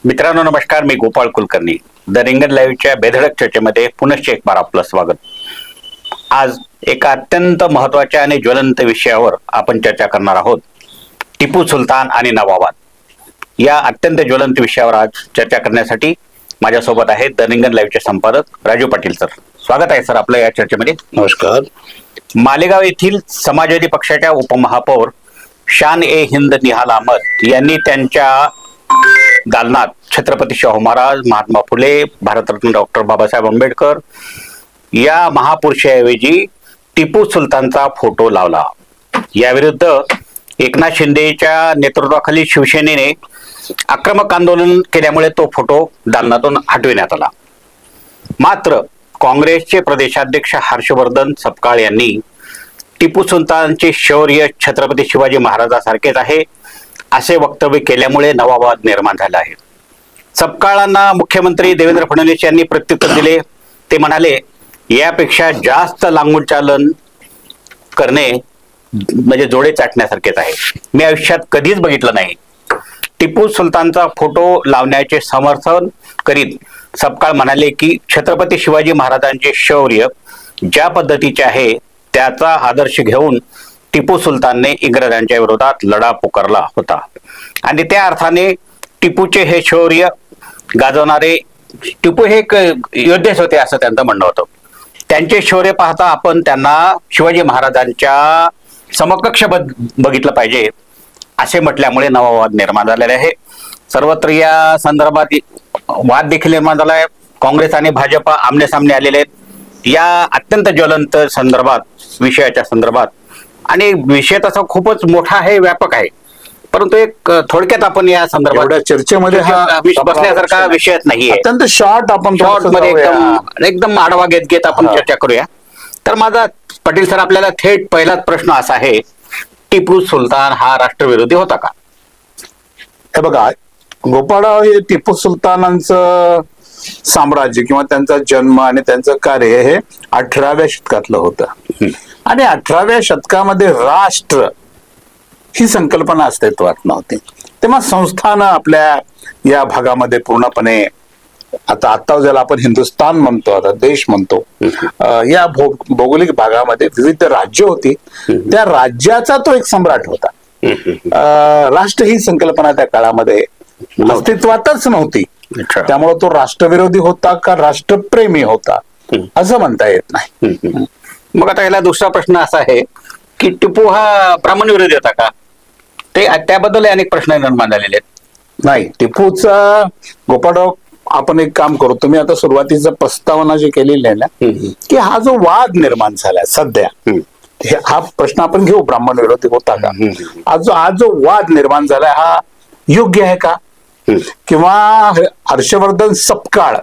मित्रांनो नमस्कार, मी गोपाळ कुलकर्णी. द रिंगण लाईव्हच्या बेधडक चर्चेमध्ये पुनश्च एक बार आपलं स्वागत. आज एका अत्यंत महत्वाच्या आणि ज्वलंत विषयावर आपण चर्चा करणार आहोत. टिपू सुलतान आणि नवाबाद या अत्यंत ज्वलंत विषयावर आज चर्चा करण्यासाठी माझ्यासोबत आहेत द रिंगण लाईव्हचे संपादक राजू पाटील सर. स्वागत आहे सर आपलं या चर्चेमध्ये. नमस्कार. मालेगाव येथील समाजवादी पक्षाच्या उपमहापौर शान ए हिंद निहाल अहमद यांनी त्यांच्या दालनात छत्रपती शाहू महाराज, महात्मा फुले, भारतरत्न डॉक्टर बाबासाहेब आंबेडकर या महापुरुषाऐवजी टिपू सुलतानचा फोटो लावला. याविरुद्ध एकनाथ शिंदेच्या नेतृत्वाखाली शिवसेनेने आक्रमक आंदोलन केल्यामुळे तो फोटो दालनातून हटविण्यात आला. मात्र काँग्रेसचे प्रदेशाध्यक्ष हर्षवर्धन सपकाळ यांनी टिपू सुलतानचे शौर्य छत्रपती शिवाजी महाराजांसारखेच आहे असे वक्तव्य केल्यामुळे नवाबाद निर्माण झाला आहे. सपकाळांना मुख्यमंत्री देवेंद्र फडणवीस यांनी प्रत्युत्तर दिले. ते म्हणाले, यापेक्षा जास्त लांगुलचालन करणे म्हणजे जोडे चाटण्यासारखेच आहे. मी आयुष्यात कधीच बघितलं नाही. टिपू सुलतानचा फोटो लावण्याचे समर्थन करीत सपकाळ म्हणाले की छत्रपती शिवाजी महाराजांचे शौर्य ज्या पद्धतीचे आहे त्याचा आदर्श घेऊन टिपू सुलतानने इंग्रजांच्या विरोधात लढा पुकारला होता आणि त्या अर्थाने टिपूचे हे शौर्य गाजवणारे टिपू हे एक योद्धेच होते असं त्यांचं म्हणणं होतं. त्यांचे शौर्य पाहता आपण त्यांना शिवाजी महाराजांच्या समकक्ष बघितलं पाहिजे असे म्हटल्यामुळे नवाबाद निर्माण झालेले आहे. सर्वत्र या संदर्भात वाद देखील निर्माण झाला आहे. काँग्रेस आणि भाजप आमने सामने आलेले आहेत या अत्यंत ज्वलंत विषयाच्या संदर्भात. आणि विषय तसा खूपच मोठा आहे, व्यापक आहे, परंतु एक थोडक्यात आपण या संदर्भात चर्चेमध्ये हा बसण्यासारखा विषय नाहीये. अत्यंत शॉर्ट मध्ये एकदम आढावा घेत आपण चर्चा करूया. तर माझा पाटील सर आपल्याला थेट पहिलाच प्रश्न असा आहे, टिपू सुलतान हा राष्ट्रविरोधी होता का? हे बघा, गोपाळराव हे टिपू सुलतानांचं साम्राज्य किंवा त्यांचा जन्म आणि त्यांचं कार्य हे 18व्या शतकातलं होतं. आणि 18व्या शतकामध्ये राष्ट्र ही संकल्पना अस्तित्वात नव्हती. तेव्हा संस्थानं आपल्या या भागामध्ये पूर्णपणे आता ज्याला आपण हिंदुस्थान म्हणतो, आता देश म्हणतो, या भौगोलिक भागामध्ये विविध राज्य होती. त्या राज्याचा तो एक सम्राट होता. राष्ट्र ही संकल्पना त्या काळामध्ये अस्तित्वातच नव्हती. त्यामुळे तो राष्ट्रविरोधी होता का राष्ट्रप्रेमी होता असं म्हणता येत नाही. मग आता याला दुसरा प्रश्न असा आहे की टिपू हा ब्राह्मण विरोधी होता का? ते त्याबद्दल अनेक प्रश्न निर्माण झालेले आहेत. नाही, टिपूचा गोपाळराव आपण एक काम करू, तुम्ही आता सुरुवातीचा प्रस्तावना जी केलेली आहे ना, की हा जो वाद निर्माण झालाय सध्या, हा प्रश्न आपण घेऊ, ब्राह्मण विरोधी होता का? हा जो वाद निर्माण झालाय हा योग्य आहे का? किंवा हर्षवर्धन सपकाळ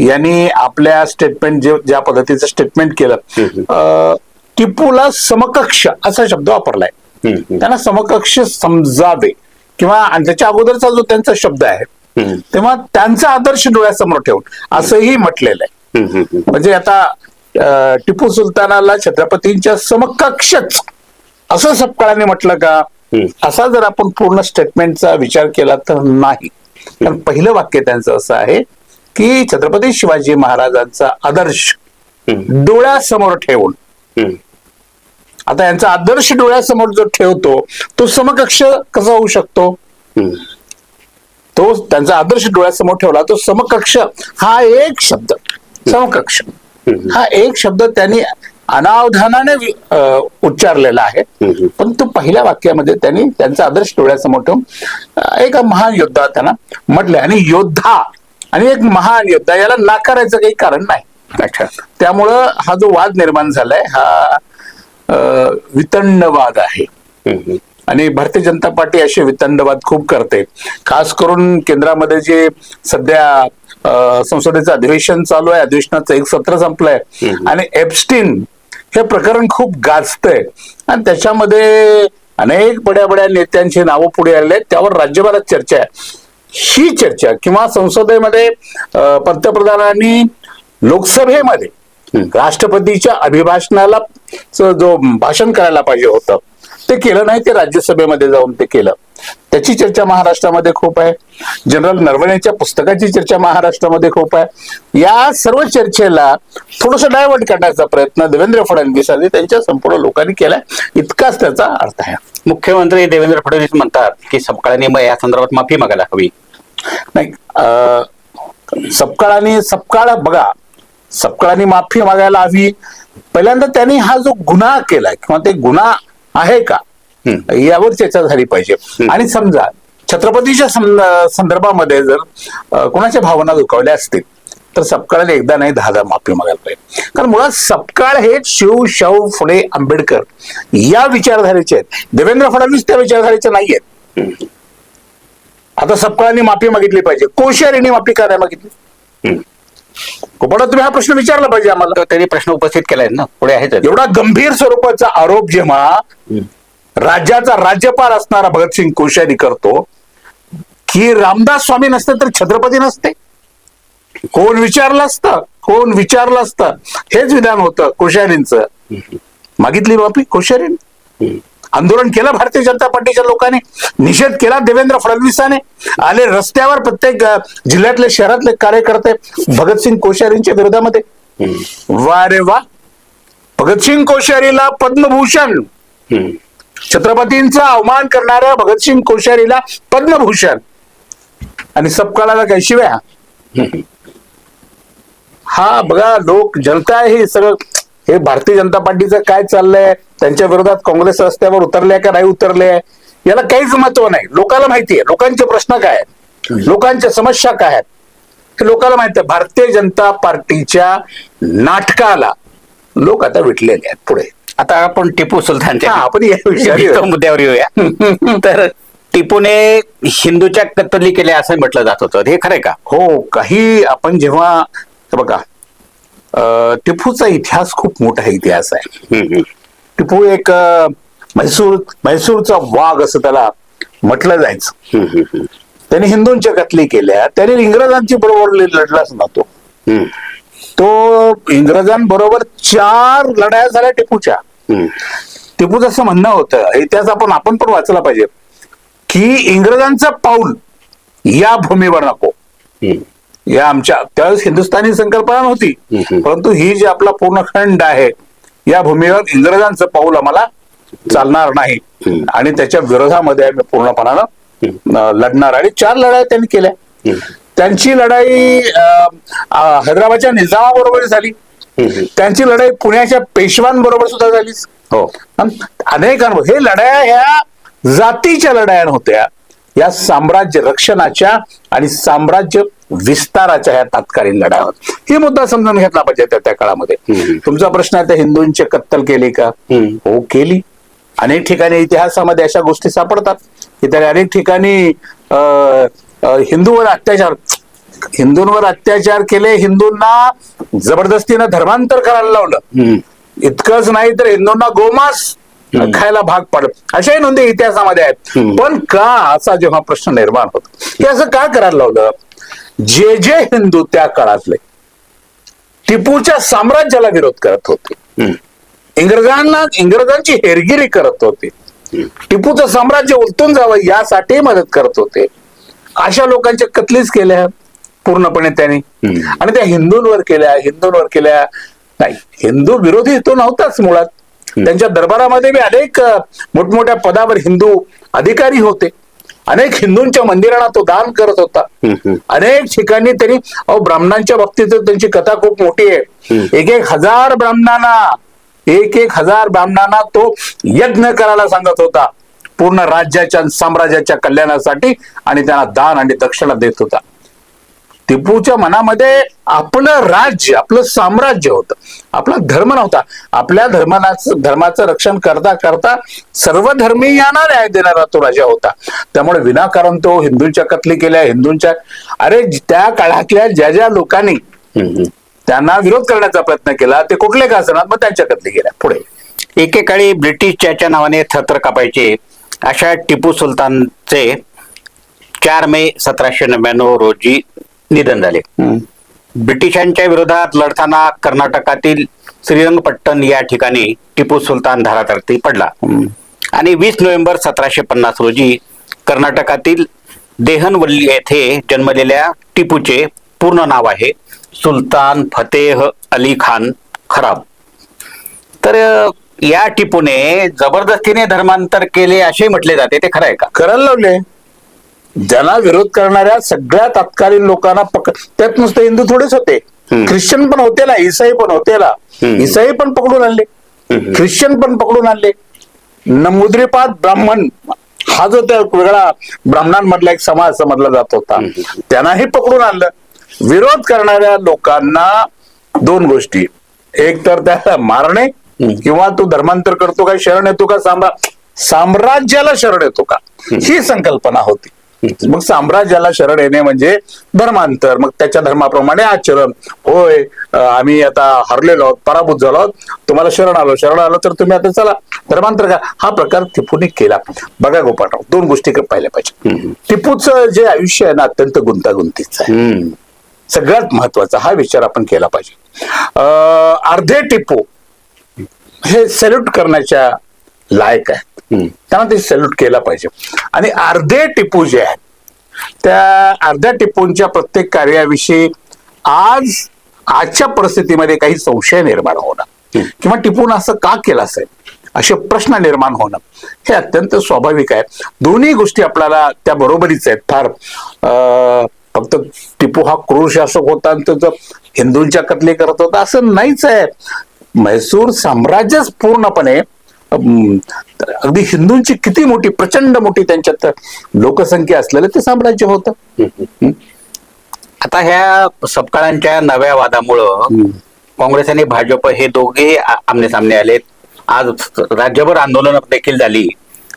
यांनी आपल्या स्टेटमेंट ज्या पद्धतीचं स्टेटमेंट केलं, टिपूला समकक्ष असा शब्द वापरलाय. त्यांना समकक्ष समजावे किंवा त्याच्या अगोदरचा जो त्यांचा शब्द आहे तेव्हा त्यांचा आदर्श डोळ्यासमोर ठेवून असंही म्हटलेलं आहे. म्हणजे आता टिपू सुलतानाला छत्रपतींच्या समकक्षच असं सपकाळांनी म्हटलं का? असा जर आपण पूर्ण स्टेटमेंटचा विचार केला तर नाही. कारण पहिलं वाक्य त्यांचं असं आहे की छत्रपती शिवाजी महाराजांचा आदर्श डोळ्यासमोर ठेवून. आता यांचा आदर्श डोळ्यासमोर जो ठेवतो तो समकक्ष कसा होऊ शकतो? तो त्यांचा आदर्श डोळ्यासमोर ठेवला तो समकक्ष हा एक शब्द, समकक्ष हा एक शब्द त्यांनी अनावधानाने उच्चारलेला आहे. पण तो पहिल्या वाक्यामध्ये त्यांनी त्यांचा आदर्श डोळ्यासमोर ठेवून एक महान योद्धा त्यांना म्हटले. आणि योद्धा आणि एक महान योद्धा याला नाकारायचं काही कारण नाही. त्यामुळं हा जो वाद निर्माण झालाय हा वितंडवाद आहे. आणि भारतीय जनता पार्टी असे वितंडवाद खूप करते. खास करून केंद्रामध्ये जे सध्या संसदेचं अधिवेशन चालू आहे, अधिवेशनाचं एक सत्र संपलंय आणि एप्स्टीन हे प्रकरण खूप गाजतंय आणि त्याच्यामध्ये अनेक बड्या नेत्यांची नावं पुढे आलेले आहेत. त्यावर राज्यभरात चर्चा आहे. ही चर्चा किंवा संसदेमध्ये पंतप्रधानांनी लोकसभेमध्ये राष्ट्रपतीच्या अभिभाषणाला जो भाषण करायला पाहिजे होतं ते केलं नाही. ते राज्यसभेमध्ये जाऊन ते केलं. त्याची चर्चा महाराष्ट्रामध्ये खूप आहे. जनरल नरवणेच्या पुस्तकाची चर्चा महाराष्ट्रामध्ये खूप आहे. या सर्व चर्चेला थोडंसं डायव्हर्ट करण्याचा प्रयत्न देवेंद्र फडणवीस आणि त्यांच्या संपूर्ण लोकांनी केलाय, इतकाच त्याचा अर्थ आहे. मुख्यमंत्री देवेंद्र फडणवीस म्हणतात की सपकाळांनी मग या संदर्भात माफी मागायला हवी. नाही, सपकाळांनी माफी मागायला हवी. पहिल्यांदा त्यांनी हा जो गुन्हा केलाय किंवा ते गुन्हा आहे का यावर चर्चा झाली पाहिजे. आणि समजा छत्रपतीच्या संदर्भामध्ये जर कोणाच्या भावना दुखावल्या असतील तर सपकाळाने एकदा नाही 10 माफी मागायला पाहिजे. कारण मुळात सपकाळ हे शिव शाहू फुले आंबेडकर या विचारधारेचे आहेत. देवेंद्र फडणवीस त्या विचारधारेचे नाही आहेत. आता सपकाळांनी माफी मागितली पाहिजे, कोश्यारीने माफी का नाही मागितली? गोपाळराव, तुम्ही हा प्रश्न विचारला पाहिजे आम्हाला. त्यांनी प्रश्न उपस्थित केलाय ना, पुढे आहेत. एवढा गंभीर स्वरूपाचा आरोप जेव्हा राज्याचा राज्यपाल असणारा भगतसिंग कोश्यारी करतो की रामदास स्वामी नसते तर छत्रपती नसते, कोण विचारलं असतं? हेच विधान होतं कोश्यारींचं. मागितली माफी कोश्यारीने. आंदोलन केलं भारतीय जनता पार्टीच्या लोकांनी, निषेध केला देवेंद्र फडणवीसाने, आले रस्त्यावर प्रत्येक जिल्ह्यातले शहरातले कार्यकर्ते भगतसिंग कोश्यारींच्या विरोधामध्ये. वा रे वा, भगतसिंग कोश्यारीला पद्मभूषण, छत्रपतींचा अवमान करणाऱ्या भगतसिंग कोश्यारीला पद्मभूषण, आणि सपकाळाला काही शिव्या. हा बघा, लोक जनता आहे हे सगळं. हे भारतीय जनता पार्टीचं काय चाललंय, त्यांच्या विरोधात काँग्रेस रस्त्यावर उतरले का नाही उतरले याला काहीच महत्व नाही. लोकांना माहिती आहे लोकांचे प्रश्न काय आहेत, लोकांच्या समस्या काय आहेत, हे लोकांना माहिती आहे. भारतीय जनता पार्टीच्या नाटकाला लोक आता विटलेले आहेत. पुढे आता आपण टिपू सुलतानच्या आपण या विषयावर मुद्द्यावर येऊया. तर टिपूने हिंदूच्या कत्तली केल्या असं म्हटलं जात होतं, हे खरंय का? हो, काही आपण जेव्हा बघा, टिपूचा इतिहास खूप मोठा इतिहास आहे. टिपू एक म्हैसूरचा वाघ असं त्याला म्हटलं जायचं. त्याने हिंदूंच्या कत्तली केल्या, त्याने इंग्रजांची बरोबर लढलाच नव्हतो. तो इंग्रजांबरोबर 4 लढाया झाल्या टिपूच्या. टिपूचं असं म्हणणं होतं, इतिहास आपण पण वाचला पाहिजे, की इंग्रजांचं पाऊल या भूमीवर नको. या आमच्या त्यावेळेस हिंदुस्थानी संकल्पना नव्हती, परंतु ही जी आपला पूर्ण खंड आहे या भूमीवर इंग्रजांचं पाऊल आम्हाला चालणार नाही, आणि त्याच्या विरोधामध्ये आम्ही पूर्णपणानं लढणार. आणि 4 लढाई त्यांनी केल्या. त्यांची लढाई हैदराबादच्या निजामाबरोबर झाली, त्यांची लढाई पुण्याच्या पेशवांबरोबर सुद्धा झाली. हो, अनेक अनुभव. हे लढाया ह्या जातीच्या लढाया होत्या, या साम्राज्य रक्षणाच्या आणि साम्राज्य विस्ताराच्या ह्या तात्कालीन लढाया होत्या. ही मुद्दा समजून घेतला पाहिजे त्या काळामध्ये. तुमचा प्रश्न आहे, हिंदूंची कत्तल केली का? हो, केली. अनेक ठिकाणी इतिहासामध्ये अशा गोष्टी सापडतात की त्या अनेक ठिकाणी हिंदूंवर अत्याचार केले, हिंदूंना जबरदस्तीनं धर्मांतर करायला लावलं. इतकंच नाही तर हिंदूंना गोमांस खायला भाग पडलं, अशाही नोंदी इतिहासामध्ये आहेत. पण का असा जेव्हा प्रश्न निर्माण होतो, की असं का करायला लावलं? जे हिंदू त्या काळातले टिपूच्या साम्राज्याला विरोध करत होते, इंग्रजांची हेरगिरी करत होते, टिपूचं साम्राज्य उलटून जावं यासाठी मदत करत होते, अशा लोकांच्या कत्तलीच केल्या पूर्णपणे त्यांनी. आणि त्या हिंदूंवर केल्या नाही. हिंदू विरोधी तो नव्हताच मुळात. त्यांच्या दरबारामध्ये बी अनेक मोठमोठ्या पदावर हिंदू अधिकारी होते. अनेक हिंदूंच्या मंदिरांना तो दान करत होता. अनेक ठिकाणी त्यांनी ब्राह्मणांच्या बाबतीत त्यांची कथा खूप मोठी आहे. 1,000 ब्राह्मणांना तो यज्ञ करायला सांगत होता पूर्ण राज्याच्या साम्राज्याच्या कल्याणासाठी, आणि त्यांना दान आणि दक्षिणा देत होता. टिपूच्या मनामध्ये आपलं राज्य, आपलं साम्राज्य होतं, आपला धर्म नव्हता. आपल्या धर्माचं रक्षण करता करता सर्व धर्मीयांना न्याय देणारा तो राजा होता. त्यामुळे विनाकारण तो हिंदूंच्या कत्तली केल्या. त्या काळातल्या ज्या लोकांनी त्यांना विरोध करण्याचा प्रयत्न केला ते कुठले का असणार, मग त्यांच्या कत्तली केल्या. पुढे एकेकाळी ब्रिटिशच्या नावाने थरथर कापायचे अशा टिपू सुलतानचे 4 मे 1799 रोजी निधन झाले. ब्रिटिशांच्या विरोधात लढताना कर्नाटकातील श्रीरंगपट्टण या ठिकाणी टिपू सुलतान धारातर्थी पडला आणि 20 नोव्हेंबर 1750 रोजी कर्नाटकातील देहनवल्ली येथे जन्मलेल्या टिपूचे पूर्ण नाव आहे सुलतान फतेह अली खान खराब. तर या टिपूने जबरदस्तीने धर्मांतर केले असे म्हटले जाते, ते खरं आहे का? करायला लावले. ज्यांना विरोध करणाऱ्या सगळ्या तत्कालीन लोकांना त्यात नुसते हिंदू थोडेच होते, ख्रिश्चन पण होते ना, ईसाई पण होते ना. ईसाई पण पकडून आणले, ख्रिश्चन पण पकडून आणले. नमुद्रीपाद ब्राह्मण हा जो त्या वेगळा ब्राह्मणांमधला एक समाज समजला जात होता, त्यांनाही पकडून आणलं. विरोध करणाऱ्या लोकांना दोन गोष्टी, एक तर त्याला मारणे किंवा तू धर्मांतर करतो का, शरण येतो का, साम्राज्याला शरण येतो का, ही संकल्पना होती. मग साम्राज्याला शरण येणे म्हणजे धर्मांतर, मग त्याच्या धर्माप्रमाणे आचरण. होय आम्ही आता हरलेलो आहोत, पराभूत झालो आहोत, तुम्हाला शरण आलो तर तुम्ही आता चला धर्मांतर का, हा प्रकार टिपूने केला. बघा गोपाळराव, दोन गोष्टी पाहिल्या पाहिजे. टिपूचं जे आयुष्य आहे ना, अत्यंत गुंतागुंतीचं आहे. सगळ्यात महत्वाचा हा विचार आपण केला पाहिजे. अर्धे टिपू हे सॅल्यूट करण्याच्या लायक आहेत, त्यांना ते सॅल्यूट केला पाहिजे. आणि अर्धे टिपू जे आहेत, त्या अर्ध्या टिपूंच्या प्रत्येक कार्याविषयी आजच्या परिस्थितीमध्ये काही संशय निर्माण होणं किंवा टिपून असं का केलं असेल असे प्रश्न निर्माण होणं हे अत्यंत स्वाभाविक आहे. दोन्ही गोष्टी आपल्याला त्या बरोबरीच आहेत. फार फक्त टिपू हा क्रूर शासक होता आणि तो हिंदूंच्या कत्ले करत होता असं नाहीच आहे. म्हैसूर साम्राज्यच पूर्णपणे अगदी हिंदूंची किती मोठी, प्रचंड मोठी त्यांच्यात लोकसंख्या असलेलं ते साम्राज्य होतं. आता ह्या सपकाळांच्या नव्या वादामुळं काँग्रेस आणि भाजप हे दोघे आमने सामने आलेत. आज राज्यभर आंदोलन देखील झाली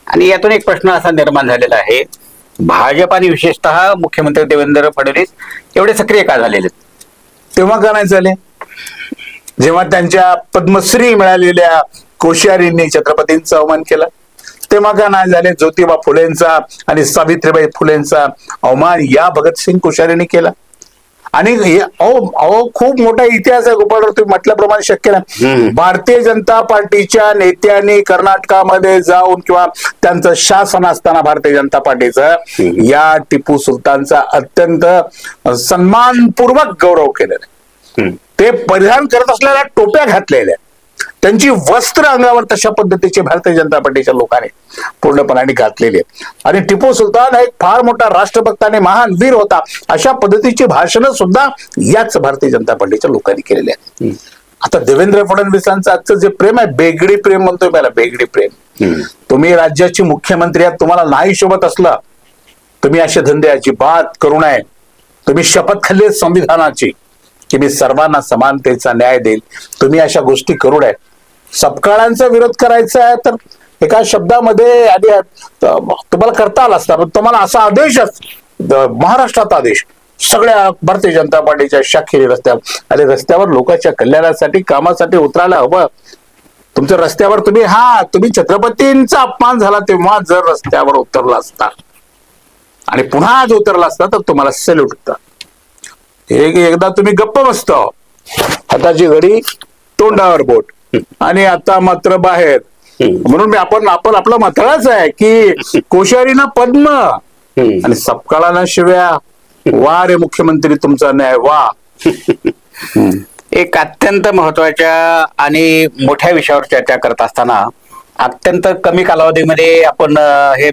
आणि यातून एक प्रश्न असा निर्माण झालेला आहे, भाजप आणि विशेषतः मुख्यमंत्री देवेंद्र फडणवीस एवढे सक्रिय का झालेले? तेव्हा का नाही झाले? जेव्हा त्यांच्या पद्मश्री मिळालेल्या कोश्यारींनी छत्रपतींचा अवमान केला तेव्हा का नाही झाले? ज्योतिबा फुलेंचा आणि सावित्रीबाई फुलेंचा अवमान या भगतसिंग कोश्यारींनी केला. आणि खूप मोठा इतिहास आहे गोपाळराव, तुम्ही म्हटल्याप्रमाणे शक्य नाही. भारतीय जनता पार्टीच्या नेत्यांनी कर्नाटकामध्ये जाऊन किंवा त्यांचं शासन असताना भारतीय जनता पार्टीचं या टिपू सुलतानचा अत्यंत सन्मानपूर्वक गौरव केलेला आहे. ते परिधान करत असलेल्या टोप्या घातलेल्या, त्यांची वस्त्र अंगावर तशा पद्धतीचे भारतीय जनता पार्टीच्या लोकांनी पूर्णपणे घातलेली आहेत. आणि टिपू सुलतान हा एक फार मोठा राष्ट्रभक्त आणि महान वीर होता, अशा पद्धतीची भाषणं सुद्धा याच भारतीय जनता पार्टीच्या लोकांनी केलेली आहेत. आता देवेंद्र फडणवीसांचं आजचं जे प्रेम आहे, बेगडी प्रेम म्हणतोय मला, बेगडी प्रेम. तुम्ही राज्याची मुख्यमंत्री आहात, तुम्हाला नाही शोभत असलं तुम्ही असे धंदे अजिबात करू नये. तुम्ही शपथ खाल्ली संविधानाची की मी सर्वांना समानतेचा न्याय देईल, तुम्ही अशा गोष्टी करू नये. सपकाळांचा विरोध करायचा आहे तर एका शब्दामध्ये आधी तुम्हाला करता आला असता, पण तुम्हाला असा आदेश, महाराष्ट्रात आदेश सगळ्या भारतीय जनता पार्टीच्या शाखेने रस्त्यावर, आणि रस्त्यावर लोकांच्या कल्याणासाठी कामासाठी उतरायला हवं. तुमच्या रस्त्यावर तुम्ही छत्रपतींचा अपमान झाला तेव्हा जर रस्त्यावर उतरला असता आणि पुन्हा आज उतरला असता तर तुम्हाला सॅल्यूट होता. एकदा तुम्ही गप्प बसतो, हाताची घडी तोंडावर बोट, आणि आता मात्र बाहेर. म्हणून आपण आपला मथळाच आहे की कोश्यारीना पद्म आणि सपकाळांना शिव्या. वा रे मुख्यमंत्री, तुमचा न्याय वा. एक अत्यंत महत्वाच्या आणि मोठ्या विषयावर चर्चा करत असताना अत्यंत कमी कालावधीमध्ये आपण हे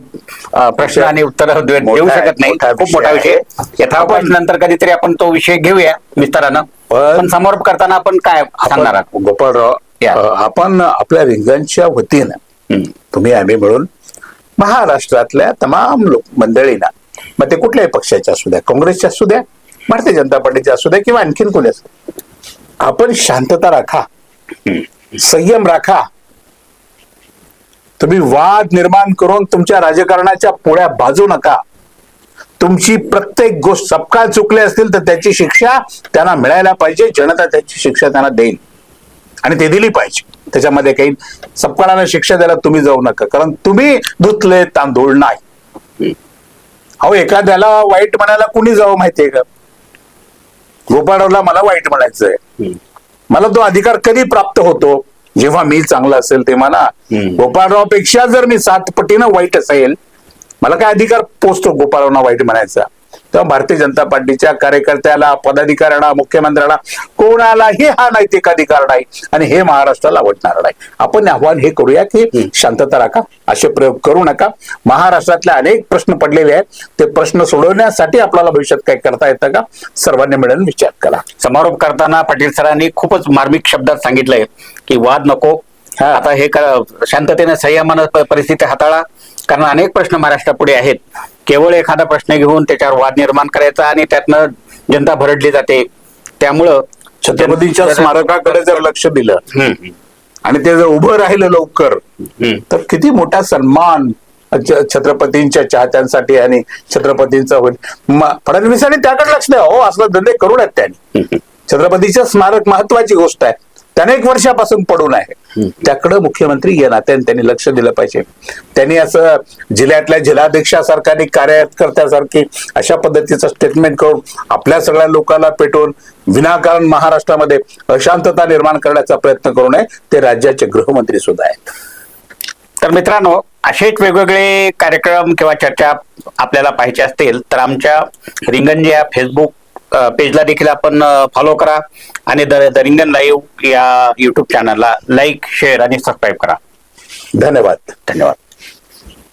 प्रश्न आणि उत्तर देऊ शकत नाही. खूप मोठा विषय, यथावकाश नंतर कधीतरी आपण तो विषय घेऊया विस्तारानं. पण समारोप करताना आपण काय सांगणार आहात गोपाळराव? आपण आपल्या रिंगणच्या वतीनं तुम्ही आम्ही मिळून महाराष्ट्रातल्या तमाम लोक मंडळींना, मग ते कुठल्याही पक्षाचे असू द्या, काँग्रेसचे असू द्या, भारतीय जनता पार्टीचे असू द्या किंवा आणखीन कोणी असू द्या, आपण शांतता राखा, संयम राखा. तुम्ही वाद निर्माण करून तुमच्या राजकारणाच्या पोळ्या भाजू नका. तुमची प्रत्येक गोष्ट, सपकाळ चुकले असतील तर त्याची शिक्षा त्यांना मिळायला पाहिजे. जनता त्याची शिक्षा त्यांना देईल आणि ते दिली पाहिजे. त्याच्यामध्ये काही सपकाळाला शिक्षा द्यायला तुम्ही जाऊ नका, कारण तुम्ही धुतले तांदूळ नाही. अहो, एखाद्याला वाईट म्हणायला कुणी जावं माहितीये का? गोपाळरावला मला वाईट म्हणायचंय, मला तो अधिकार कधी प्राप्त होतो? जेव्हा मी चांगला असेल तेव्हा ना. गोपाळराव पेक्षा जर मी 7 पटीनं वाईट असेल मला काय अधिकार पोचतो गोपाळांना वाईट म्हणायचा? तेव्हा भारतीय जनता पार्टीच्या कार्यकर्त्याला, पदाधिकाऱ्यांना, मुख्यमंत्र्यांना कोणालाही हा नैतिक अधिकार नाही आणि हे महाराष्ट्राला आवडणार नाही. आपण आव्हान हे करूया की शांतता राखा, असे प्रयोग करू नका. महाराष्ट्रातले अनेक प्रश्न पडलेले आहेत, ते प्रश्न सोडवण्यासाठी आपल्याला भविष्यात काय करता येतं का, सर्वांनी मिळून विचार करा. समारोप करताना पाटील सरांनी खूपच मार्मिक शब्दात सांगितलंय की वाद नको, आता हे शांततेने संयमानं परिस्थिती हाताळा, कारण अनेक प्रश्न महाराष्ट्रापुढे आहेत. केवळ एखादा प्रश्न घेऊन त्याच्यावर वाद निर्माण करायचा आणि त्यातनं जनता भरडली जाते. त्यामुळं छत्रपतींच्या स्मारकाकडे जर लक्ष दिलं आणि ते जर उभं राहिलं लवकर, तर किती मोठा सन्मान छत्रपतींच्या चाहत्यांसाठी आणि छत्रपतींचा होईल. फडणवीसांनी त्याकडे लक्ष द्यावं. हो, असलं धंदे करू नयेत त्यांनी. छत्रपतीचं स्मारक महत्वाची गोष्ट आहे, त्याने एक वर्षापासून पडून आहे. त्याकडे मुख्यमंत्री या नात्याने त्यांनी लक्ष दिलं पाहिजे. त्यांनी असं जिल्ह्यातल्या जिल्हाध्यक्षासारखा आणि कार्यकर्त्यासारखी अशा पद्धतीचं स्टेटमेंट करून आपल्या सगळ्या लोकांना पेटवून विनाकारण महाराष्ट्रामध्ये अशांतता निर्माण करण्याचा प्रयत्न करू नये. ते राज्याचे गृहमंत्री सुद्धा आहेत. तर मित्रांनो, असेच वेगवेगळे कार्यक्रम किंवा चर्चा आपल्याला पाहिजे असतील तर आमच्या रिंगण या फेसबुक पेजला देखील आपण फॉलो करा आणि द रिंगण लाईव्ह या युट्यूब चॅनलला लाईक, शेअर आणि सबस्क्राईब करा. धन्यवाद. धन्यवाद.